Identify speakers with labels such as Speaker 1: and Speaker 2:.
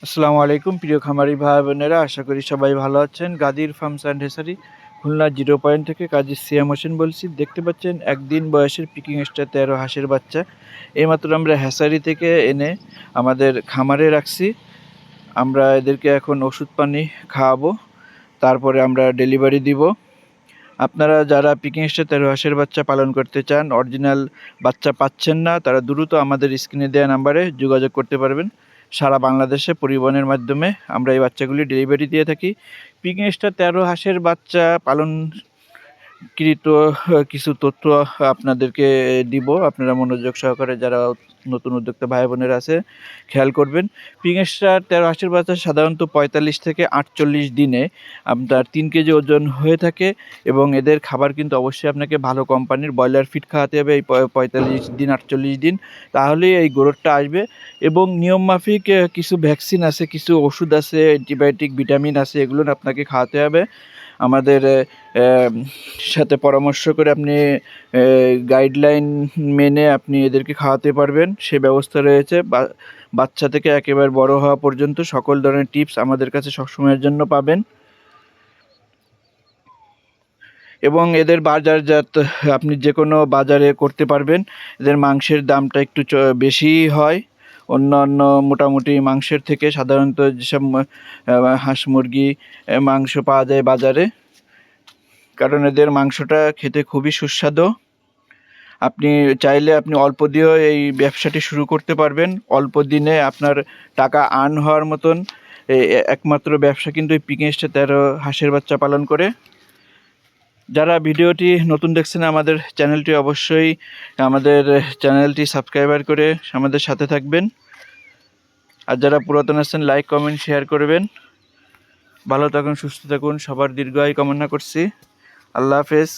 Speaker 1: আসসালামু আলাইকুম প্রিয় খামারি ভাই বোনেরা, আশা করি সবাই ভালো আছেন। Gadir farms and hatchery Khulna 0 point থেকে কাজী সিয়াম হোসেন বলছি। দেখতে পাচ্ছেন একদিন বয়সের পিকিং স্টার 13 হাঁসের বাচ্চা এইমাত্র আমরা হেসারি থেকে এনে আমাদের খামারে রাখছি। আমরা এদেরকে এখন ওষুধ পানি খাওয়াবো, তারপরে আমরা ডেলিভারি দিব। আপনারা যারা পিকিং স্টার 13 হাঁসের বাচ্চা পালন করতে চান, অরিজিনাল বাচ্চা পাচ্ছেন না, তারা দ্রুত আমাদের স্ক্রিনে দেওয়া নাম্বারে যোগাযোগ করতে পারবেন। সারা বাংলাদেশে পরিবহনের মাধ্যমে আমরা এই বাচ্চাগুলি ডেলিভারি দিয়ে থাকি। পিকিং স্টার 13 হাঁসের বাচ্চা পালনকৃত কিছু তথ্য আপনাদেরকে দিব। আপনারা মনোযোগ সহকারে যারা নতুন উদ্যোক্তা ভাই বোনেরা আছে খেয়াল করবেন। পিকিং স্টার 13 হাঁসের বাচ্চা সাধারণত 45 থেকে 48 দিনে আপনার 3 কেজি ওজন হয়ে থাকে এবং এদের খাবার কিন্তু অবশ্যই আপনাকে ভালো কোম্পানির ব্রয়লার ফিড খাওয়াতে হবে এই 45 দিন 48 দিন, তাহলেই এই গ্রোথটা আসবে। এবং নিয়মমাফিক কিছু ভ্যাকসিন আছে, কিছু ওষুধ আছে, অ্যান্টিবায়োটিক, ভিটামিন আছে, এগুলো আপনাকে খাওয়াতে হবে। আমাদের সাথে পরামর্শ করে আপনি গাইডলাইন মেনে আপনি এদেরকে খাওয়াতে পারবেন, সে ব্যবস্থা রয়েছে। বাচ্চা থেকে একেবারে বড় হওয়া পর্যন্ত সকল ধরনের টিপস আমাদের কাছে সবসময়ের জন্য পাবেন। এবং এদের বাজারজাত আপনি যে কোনো বাজারে করতে পারবেন। এদের মাংসের দামটা একটু বেশি হয় অন্যান্য মোটামুটি মাংসের থেকে। সাধারণত যেসব হাঁস মুরগি মাংস পাওয়া যায় বাজারে, কারণ এদের মাংসটা খেতে খুবই সুস্বাদু। আপনি চাইলে আপনি অল্প দিয়েও এই ব্যবসাটি শুরু করতে পারবেন। অল্প দিনে আপনার টাকা আর্ন হওয়ার মতন একমাত্র ব্যবসা কিন্তু এই পিকিং স্টার 13 হাঁসের বাচ্চা পালন করে। যারা ভিডিওটি নতুন দেখছেন আমাদের চ্যানেলটি অবশ্যই সাবস্ক্রাইবার করে আমাদের সাথে থাকবেন। আর যারা পুরাতন আছেন লাইক কমেন্ট শেয়ার করবেন। ভালো থাকুন, সুস্থ থাকুন, সবার দীর্ঘায়ু কামনা করছি। আল্লাহ হাফেজ।